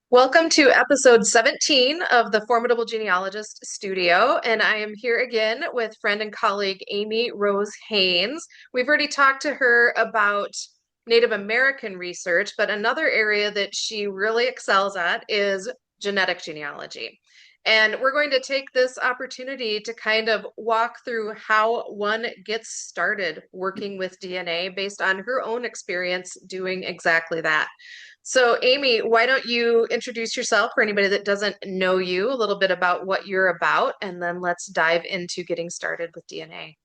Welcome to episode 17 of the Formidable Genealogist Studio, and I am here again with friend and colleague Aimee Rose-Haynes. We've already talked to her about Native American research, but another area that she really excels at is genetic genealogy. And we're going to take this opportunity to kind of walk through how one gets started working with DNA based on her own experience doing exactly that. So, Aimee, why don't you introduce yourself for anybody that doesn't know you, a little bit about what you're about, and then let's dive into getting started with DNA.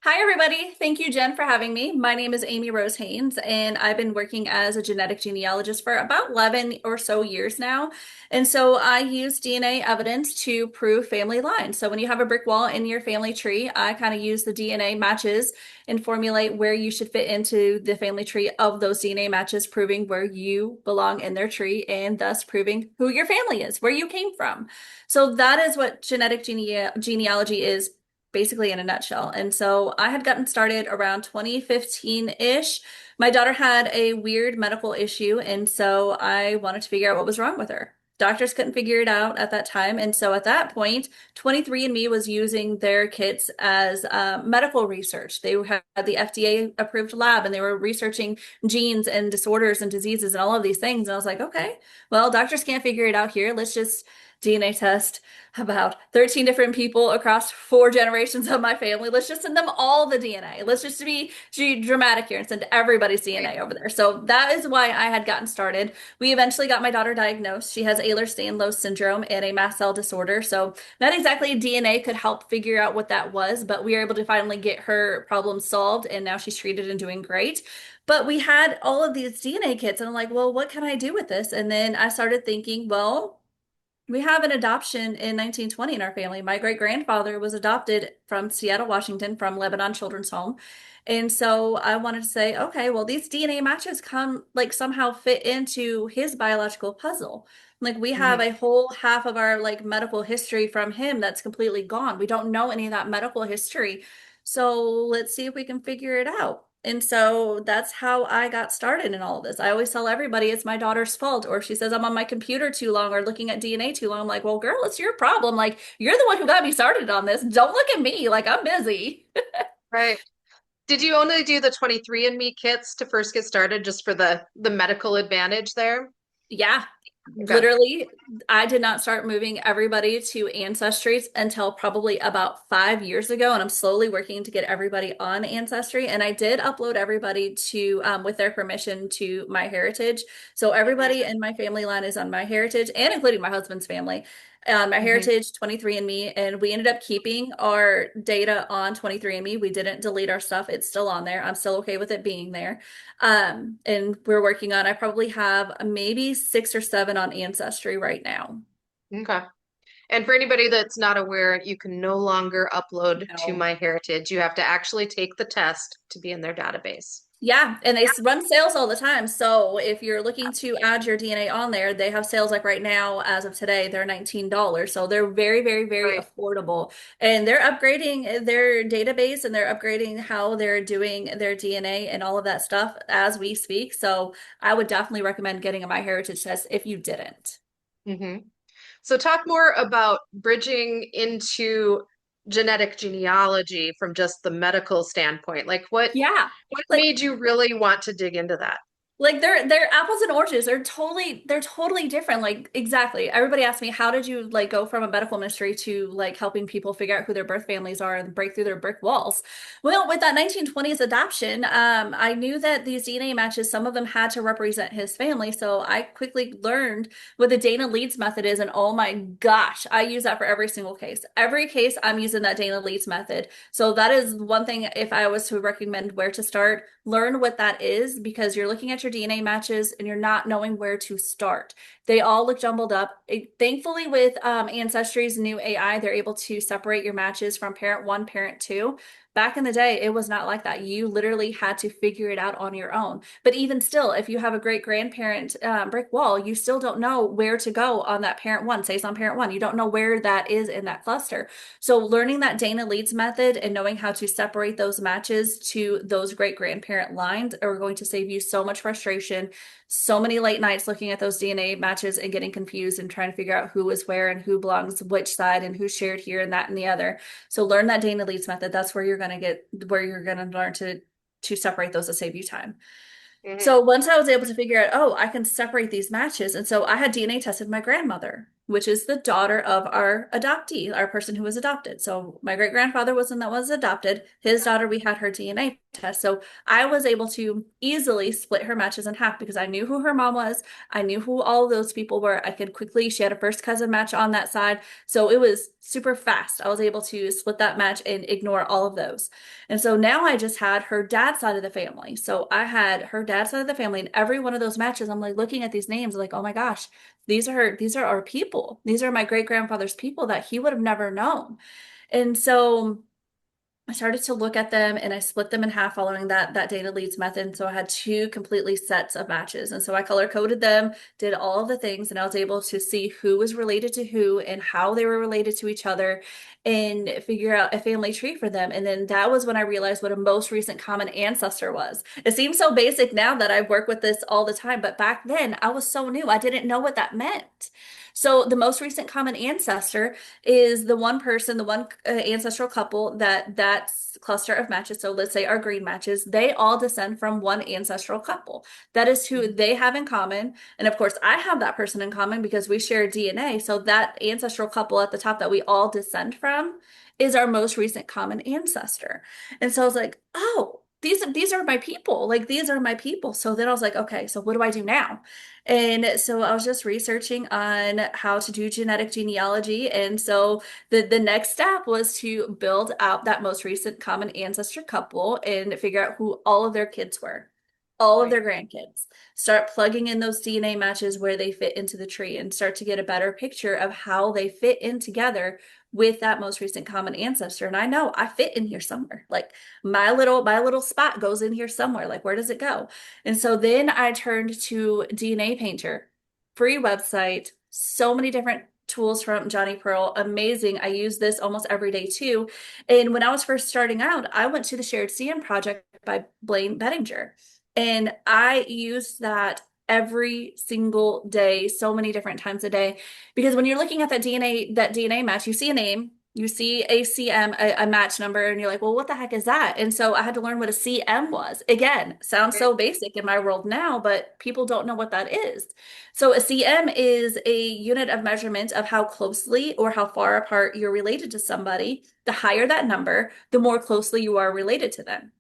Hi, everybody. Thank you, Jen, for having me. My name is Aimee Rose-Haynes, and I've been working as a genetic genealogist for about 11 or so years now. And so I use DNA evidence to prove family lines. So when you have a brick wall in your family tree, I kind of use the DNA matches and formulate where you should fit into the family tree of those DNA matches, proving where you belong in their tree and thus proving who your family is, where you came from. So that is what genealogy is basically in a nutshell. And so I had gotten started around 2015-ish. My daughter had a weird medical issue, and so I wanted to figure out what was wrong with her. Doctors couldn't figure it out at that time. And so at that point, 23andMe was using their kits as medical research. They had the FDA approved lab and they were researching genes and disorders and diseases and all of these things. And I was like, okay, well, doctors can't figure it out here. Let's just DNA test about 13 different people across 4 generations of my family. Let's just send them all the DNA. Let's just be dramatic here and send everybody's Right. DNA over there. So that is why I had gotten started. We eventually got my daughter diagnosed. She has Ehlers-Danlos syndrome and a mast cell disorder. So not exactly DNA could help figure out what that was, but we were able to finally get her problem solved, and now she's treated and doing great. But we had all of these DNA kits, and I'm like, well, what can I do with this? And then I started thinking, well, we have an adoption in 1920 in our family. My great grandfather was adopted from Seattle, Washington, from Lebanon Children's Home. And so I wanted to say, okay, well, these DNA matches come like somehow fit into his biological puzzle. Like we have Mhm. a whole half of our like medical history from him that's completely gone. We don't know any of that medical history. So let's see if we can figure it out. And so that's how I got started in all of this. I always tell everybody it's my daughter's fault, or if she says I'm on my computer too long or looking at DNA too long. I'm like, well, girl, it's your problem. Like, you're the one who got me started on this. Don't look at me. Like, I'm busy. Right. Did you only do the 23andMe kits to first get started just for the medical advantage there? Yeah, Okay. literally, I did not start moving everybody to Ancestries until probably about 5 years ago, and I'm slowly working to get everybody on Ancestry. And I did upload everybody to, with their permission, to MyHeritage. So everybody in my family line is on MyHeritage, and including my husband's family. Mhm. MyHeritage, 23andMe, and we ended up keeping our data on 23andMe. We didn't delete our stuff; it's still on there. I'm still okay with it being there. And we're working on, I probably have maybe 6 or 7 on Ancestry right now. Okay. And for anybody that's not aware, you can no longer upload to No. MyHeritage. You have to actually take the test to be in their database. Yeah, and they run sales all the time. So if you're looking to add your DNA on there, they have sales like right now, as of today, they're $19. So they're very, very, very Right. affordable. And they're upgrading their database and they're upgrading how they're doing their DNA and all of that stuff as we speak. So I would definitely recommend getting a MyHeritage test if you didn't. Hmm. So talk more about bridging into genetic genealogy from just the medical standpoint. Like Yeah. what Like made you really want to dig into that? they're apples and oranges. They're totally different. Like exactly. Everybody asks me, how did you like go from a medical ministry to like helping people figure out who their birth families are and break through their brick walls? Well, with that 1920s adoption, I knew that these DNA matches, some of them had to represent his family. So I quickly learned what the Dana Leeds method is, and oh my gosh, I use that for every single case. Every case I'm using that Dana Leeds method. So that is one thing if I was to recommend where to start, learn what that is because you're looking at your DNA matches and you're not knowing where to start. They all look jumbled up. Thankfully, with Ancestry's new AI, they're able to separate your matches from parent one, parent two. Back in the day, it was not like that. You literally had to figure it out on your own. But even still, if you have a great grandparent brick wall, you still don't know where to go on that parent one. Say it's on parent one. You don't know where that is in that cluster. So learning that Dana leads method and knowing how to separate those matches to those great grandparent lines are going to save you so much frustration, so many late nights looking at those DNA matches and getting confused and trying to figure out who is where and who belongs which side and who's shared here and that and the other. So learn that Dana leads method. That's where you're going to learn to separate those to save you time. Hmm. So once I was able to figure out, oh, I can separate these matches. And so I had DNA tested my grandmother, which is the daughter of our adoptee, our person who was adopted. So my great grandfather wasn't that was adopted. His daughter, we had her DNA test. So I was able to easily split her matches in half because I knew who her mom was. I knew who all of those people were. I could quickly, she had a first cousin match on that side. So it was super fast. I was able to split that match and ignore all of those. And so now I just had her dad's side of the family. So I had her dad's side of the family, and every one of those matches, I'm like looking at these names, like, oh my gosh, these are our people. These are my great grandfather's people that he would have never known. And so I started to look at them and I split them in half following that data leads method. So I had two completely sets of matches. And so I color coded them, did all of the things, and I was able to see who was related to who and how they were related to each other and figure out a family tree for them. And then that was when I realized what a most recent common ancestor was. It seems so basic now that I work with this all the time, but back then I was so new. I didn't know what that meant. So the most recent common ancestor is the one person, the one ancestral couple that cluster of matches. So let's say our green matches, they all descend from one ancestral couple. That is who they have in common. And of course, I have that person in common because we share DNA. So that ancestral couple at the top that we all descend from is our most recent common ancestor. And so I was like, oh, these are my people. Like these are my people. So then I was like, okay, so what do I do now? And so I was just researching on how to do genetic genealogy. And so the next step was to build out that most recent common ancestor couple and figure out who all of their kids were, all of Right. their grandkids. Start plugging in those DNA matches where they fit into the tree and start to get a better picture of how they fit in together with that most recent common ancestor. And I know I fit in here somewhere. Like my little spot goes in here somewhere. Like where does it go? And so then I turned to DNA Painter, free website, so many different tools from Johnny Pearl. Amazing. I use this almost every day too. And when I was first starting out, I went to the Shared CM project by Blaine Bettinger. And I used that every single day, so many different times a day. Because when you're looking at that DNA match, you see a name, you see a CM, a match number, and you're like, well, what the heck is that? And so I had to learn what a CM was. Again, sounds so basic in my world now, but people don't know what that is. So a CM is a unit of measurement of how closely or how far apart you're related to somebody. The higher that number, the more closely you are related to them.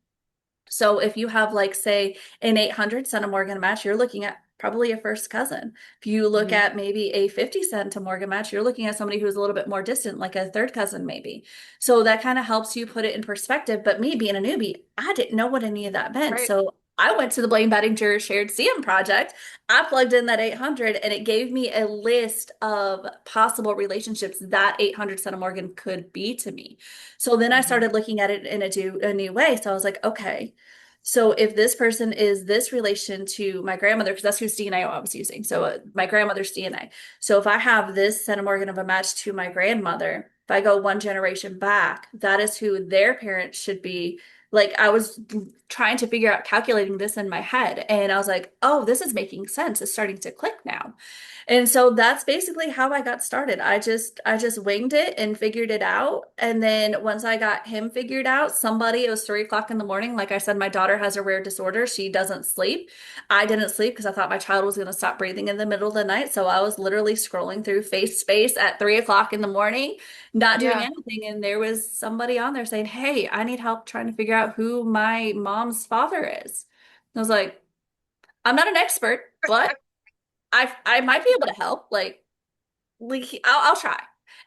So if you have like say an 800 centimorgan match, you're looking at probably a first cousin. If you look Hmm. at maybe a 50 centimorgan match, you're looking at somebody who's a little bit more distant, like a third cousin maybe. So that kind of helps you put it in perspective. But me being a newbie, I didn't know what any of that meant. Right. So I went to the Blaine Bettinger Shared CM project. I plugged in that 800 and it gave me a list of possible relationships that 800 centimorgan could be to me. So then I Hmm. started looking at it in a new way. So I was like, okay, so if this person is this relation to my grandmother, because that's whose DNA I was using. So my grandmother's DNA. So if I have this centimorgan of a match to my grandmother, if I go one generation back, that is who their parents should be. Like I was trying to figure out calculating this in my head, and I was like, oh, this is making sense. It's starting to click now. And so that's basically how I got started. I just winged it and figured it out. And then once I got him figured out, it was 3 o'clock in the morning. Like I said, my daughter has a rare disorder. She doesn't sleep. I didn't sleep because I thought my child was going to stop breathing in the middle of the night. So I was literally scrolling through face space at 3 o'clock in the morning, not doing Yeah. anything. And there was somebody on there saying, hey, I need help trying to figure out who my mom's father is. I was like, I'm not an expert, but I might be able to help. Like I'll try.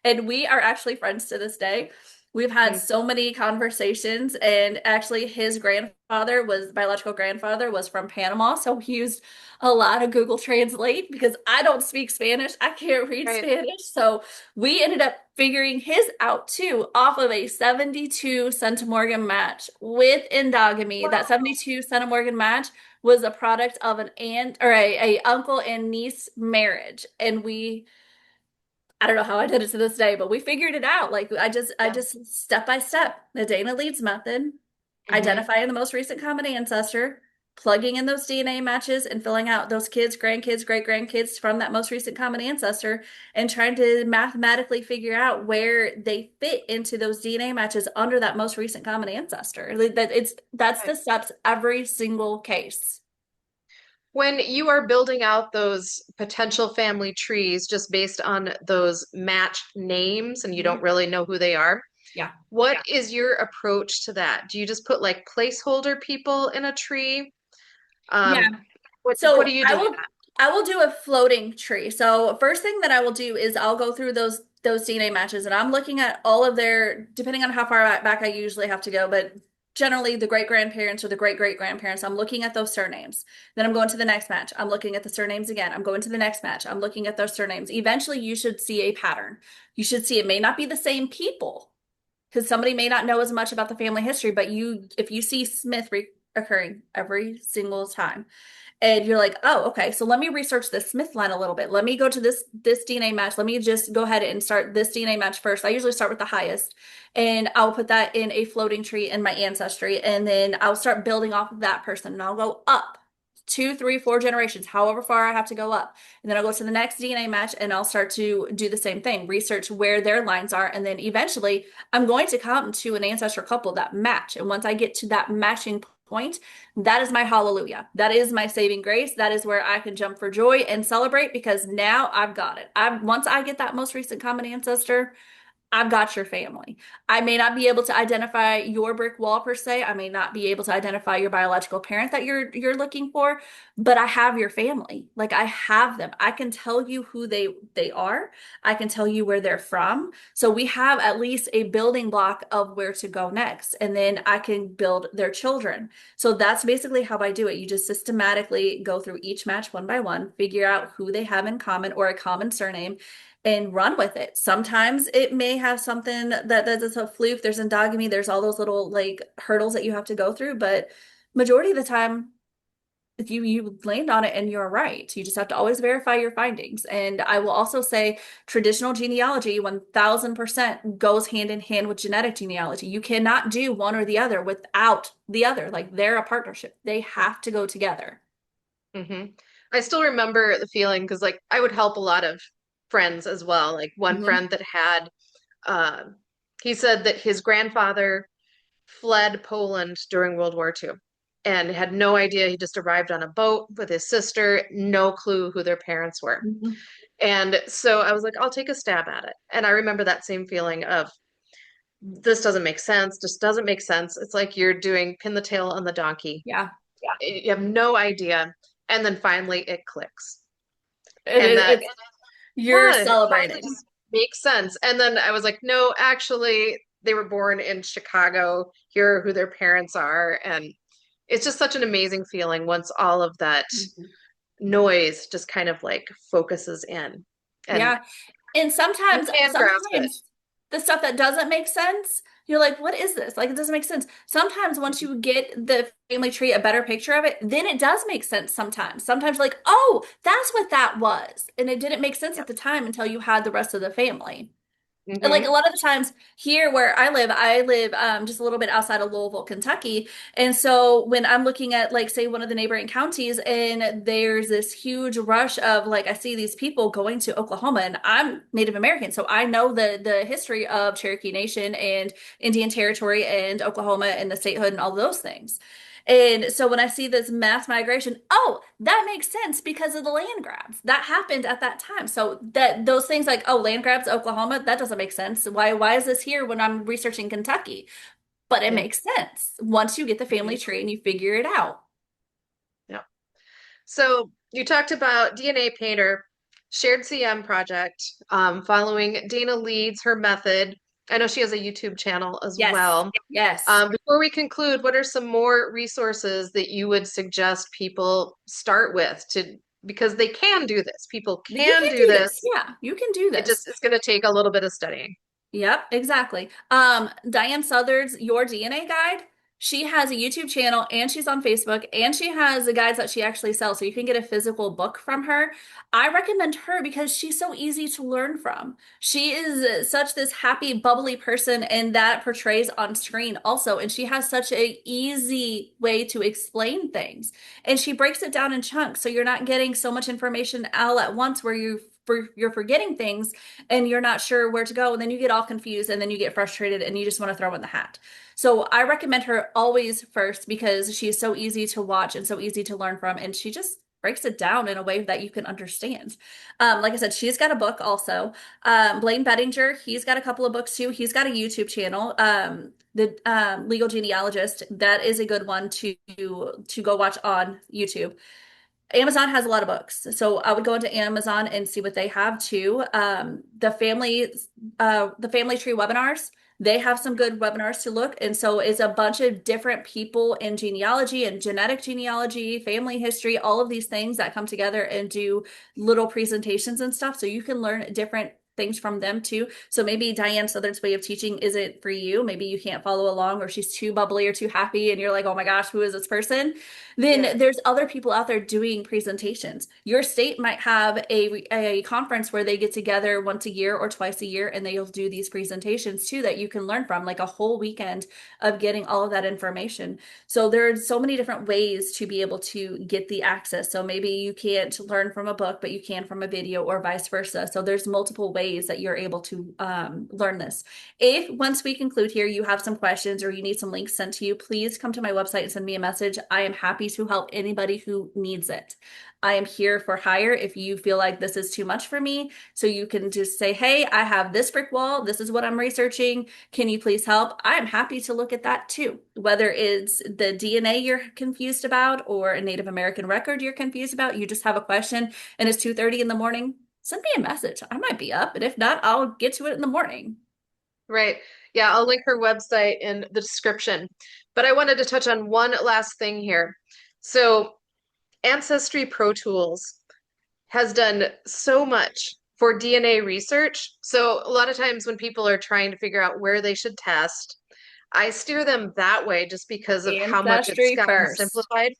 And we are actually friends to this day. We've had Mm. so many conversations, and actually, his grandfather was biological grandfather was from Panama, so we used a lot of Google Translate because I don't speak Spanish. I can't read Right. Spanish, so we ended up figuring his out too off of a 72 centimorgan match with endogamy. That Wow. 72 centimorgan match was a product of an aunt or a uncle and niece marriage, and we I don't know how I did it to this day, but we figured it out. Like I Yeah. just step by step, the Dana Leeds method, Hmm. identifying the most recent common ancestor, plugging in those DNA matches and filling out those kids, grandkids, great grandkids from that most recent common ancestor, and trying to mathematically figure out where they fit into those DNA matches under that most recent common ancestor. Like, that's Right. the steps every single case. When you are building out those potential family trees just based on those matched names and you don't Mhm. really know who they are, Yeah. what is your approach to that? Do you just put like placeholder people in a tree? Yeah. Um, what do So you do with that? I will do a floating tree. So first thing that I will do is I'll go through those DNA matches and I'm looking at all of their depending on how far back I usually have to go, but generally the great grandparents or the great great grandparents, I'm looking at those surnames. Then I'm going to the next match. I'm looking at the surnames again. I'm going to the next match. I'm looking at those surnames. Eventually you should see a pattern. You should see it may not be the same people because somebody may not know as much about the family history, but you if you see Smith occurring every single time and you're like, oh, okay, so let me research this Smith line a little bit. Let me go to this DNA match. Let me just go ahead and start this DNA match first. I usually start with the highest, and I'll put that in a floating tree in my ancestry, and then I'll start building off of that person, and I'll go up two, three, four generations, however far I have to go up. And then I'll go to the next DNA match and I'll start to do the same thing, research where their lines are. And then eventually I'm going to come to an ancestral couple that match. And once I get to that matching point, that is my hallelujah. That is my saving grace. That is where I can jump for joy and celebrate because now I've got it. Once I get that most recent common ancestor, I've got your family. I may not be able to identify your brick wall per se. I may not be able to identify your biological parent that you're looking for, but I have your family. Like I have them. I can tell you who they are. I can tell you where they're from. So we have at least a building block of where to go next. And then I can build their children. So that's basically how I do it. You just systematically go through each match one by one, figure out who they have in common or a common surname and run with it. Sometimes it may have something that's a fluke. There's endogamy. There's all those little like hurdles that you have to go through. But majority of the time, if you land on it and you're right, you just have to always verify your findings. And I will also say traditional genealogy 1000% goes hand in hand with genetic genealogy. You cannot do one or the other without the other. Like they're a partnership. They have to go together. Hmm. I still remember the feeling because like I would help a lot of friends as well. Like one Hmm. friend that had, uh, he said that his grandfather fled Poland during World War II and had no idea. He just arrived on a boat with his sister, no clue who their parents were. Hmm. And so I was like, I'll take a stab at it. And I remember that same feeling of this doesn't make sense, just doesn't make sense. It's like you're doing pin the tail on the donkey. Yeah. You have no idea. And then finally it clicks. It, And it, that, it's you're yeah, it finally celebrating. just makes sense. And then I was like, no, actually, they were born in Chicago. Here are who their parents are. And it's just such an amazing feeling once all of that Mhm. noise just kind of like focuses in and Yeah. And you can grasp it. sometimes the stuff that doesn't make sense, you're like, what is this? Like, it doesn't make sense. Sometimes once you get the family tree, a better picture of it, then it does make sense sometimes. Sometimes, like, oh, that's what that was. And it didn't make sense Yeah. at the time until you had the rest of the family. And like a Hmm. lot of the times here where I live just a little bit outside of Louisville, Kentucky. And so when I'm looking at like say one of the neighboring counties and there's this huge rush of like I see these people going to Oklahoma and I'm Native American, so I know the history of Cherokee Nation and Indian Territory and Oklahoma and the statehood and all those things. And so when I see this mass migration, oh, that makes sense because of the land grabs that happened at that time. So that those things like, oh, land grabs, Oklahoma, that doesn't make sense. Why is this here when I'm researching Kentucky? But it Yeah. makes sense once you get the family Hmm. tree and you figure it out. Yeah. So you talked about DNA Painter, shared CM project, following Dana Leeds, her method. I know she has a YouTube channel as Yes. well. Yes. Before we conclude, what are some more resources that you would suggest people start with to because they can do this. People You can can do do this. this. Yeah, you can do It this. just it's going to take a little bit of studying. Yep, exactly. Diane Southard's Your DNA Guide. She has a YouTube channel and she's on Facebook and she has the guides that she actually sells. So you can get a physical book from her. I recommend her because she's so easy to learn from. She is such this happy, bubbly person and that portrays on screen also. And she has such a easy way to explain things. And she breaks it down in chunks. So you're not getting so much information all at once where you're forgetting things and you're not sure where to go. And then you get all confused and then you get frustrated and you just want to throw in the hat. So I recommend her always first because she is so easy to watch and so easy to learn from. And she just breaks it down in a way that you can understand. Like I said, she's got a book also. Blaine Bettinger, he's got a couple of books too. He's got a YouTube channel. The Legal Genealogist, that is a good one to go watch on YouTube. Amazon has a lot of books. So I would go into Amazon and see what they have too. The family tree webinars, they have some good webinars to look. And so it's a bunch of different people in genealogy and genetic genealogy, family history, all of these things that come together and do little presentations and stuff. So you can learn different things from them too. So maybe Diane Southern's way of teaching isn't for you. Maybe you can't follow along or she's too bubbly or too happy and you're like, oh my gosh, who is this person? Yeah. Then there's other people out there doing presentations. Your state might have a conference where they get together once a year or twice a year and they'll do these presentations too that you can learn from, like a whole weekend of getting all of that information. So there's so many different ways to be able to get the access. So maybe you can't learn from a book, but you can from a video or vice versa. So there's multiple ways that you're able to learn this. If once we conclude here, you have some questions or you need some links sent to you, please come to my website and send me a message. I am happy to help anybody who needs it. I am here for hire if you feel like this is too much for me. So you can just say, hey, I have this brick wall. This is what I'm researching. Can you please help? I'm happy to look at that too. Whether it's the DNA you're confused about or a Native American record you're confused about, you just have a question and it's 2:30 in the morning, send me a message. I might be up, but if not, I'll get to it in the morning. Right. Yeah, I'll link her website in the description. But I wanted to touch on one last thing here. So, Ancestry Pro Tools has done so much for DNA research. So, a lot of times when people are trying to figure out where they should test, I steer them that way just because of how much it's Ancestry gotten first. simplified.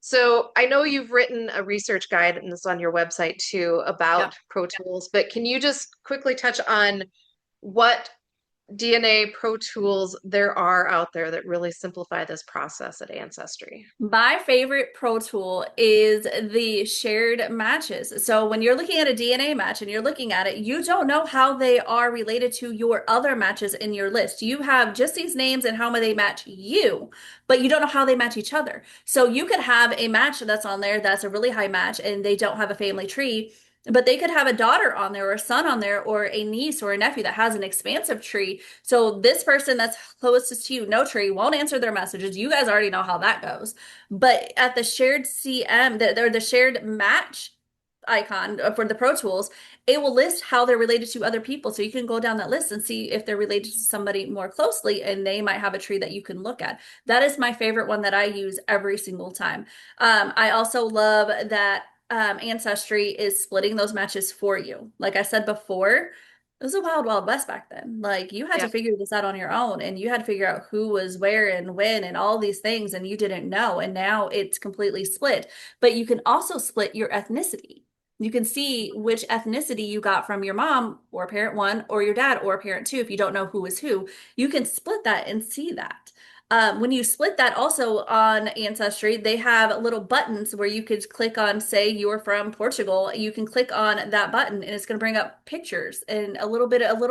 So, I know you've written a research guide and it's on your website too about Yep. Pro Tools, but can you just quickly touch on what DNA Pro Tools there are out there that really simplify this process at Ancestry? My favorite pro tool is the shared matches. So when you're looking at a DNA match and you're looking at it, you don't know how they are related to your other matches in your list. You have just these names and how they match you, but you don't know how they match each other. So you could have a match that's on there that's a really high match and they don't have a family tree. But they could have a daughter on there or a son on there or a niece or a nephew that has an expansive tree. So this person that's closest to you, no tree, won't answer their messages. You guys already know how that goes. But at the shared CM, the shared match icon for the Pro Tools, it will list how they're related to other people. So you can go down that list and see if they're related to somebody more closely, and they might have a tree that you can look at. That is my favorite one that I use every single time. I also love that Ancestry is splitting those matches for you. Like I said before, it was a wild, wild west back then. Like you had Yeah. to figure this out on your own and you had to figure out who was where and when and all these things and you didn't know. And now it's completely split. But you can also split your ethnicity. You can see which ethnicity you got from your mom or parent one or your dad or parent two if you don't know who is who. You can split that and see that. When you split that also on Ancestry, they have little buttons where you could click on, say you're from Portugal, you can click on that button and it's going to bring up pictures and a little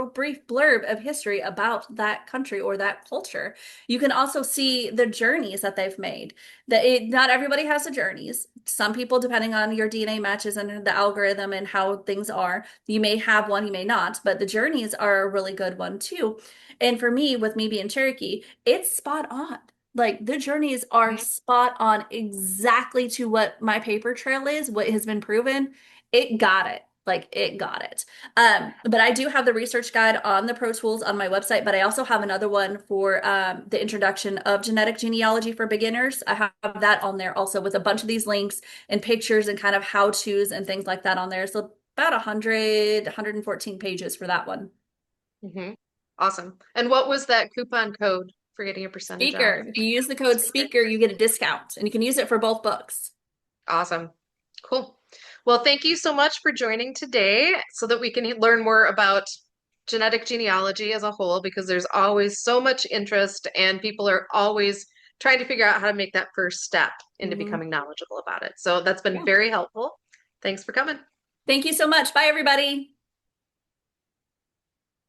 brief blurb of history about that country or that culture. You can also see the journeys that they've made. Not everybody has the journeys. Some people, depending on your DNA matches and the algorithm and how things are, you may have one, you may not, but the journeys are a really good one too. And for me, with me being Cherokee, it's spot on. Like the journeys are spot on exactly to what my paper trail is, what has been proven. It got it. Like it got it. But I do have the research guide on the Pro Tools on my website, but I also have another one for the introduction of genetic genealogy for beginners. I have that on there also with a bunch of these links and pictures and kind of how-tos and things like that on there. So about 100, 114 pages for that one. Hmm. Awesome. And what was that coupon code for getting a percentage off? Speaker. If you use the code Speaker. speaker, you get a discount and you can use it for both books. Awesome. Cool. Well, thank you so much for joining today so that we can learn more about genetic genealogy as a whole, because there's always so much interest and people are always trying to figure out how to make that first step into Hmm. becoming knowledgeable about it. So that's been Yeah. very helpful. Thanks for coming. Thank you so much. Bye, everybody.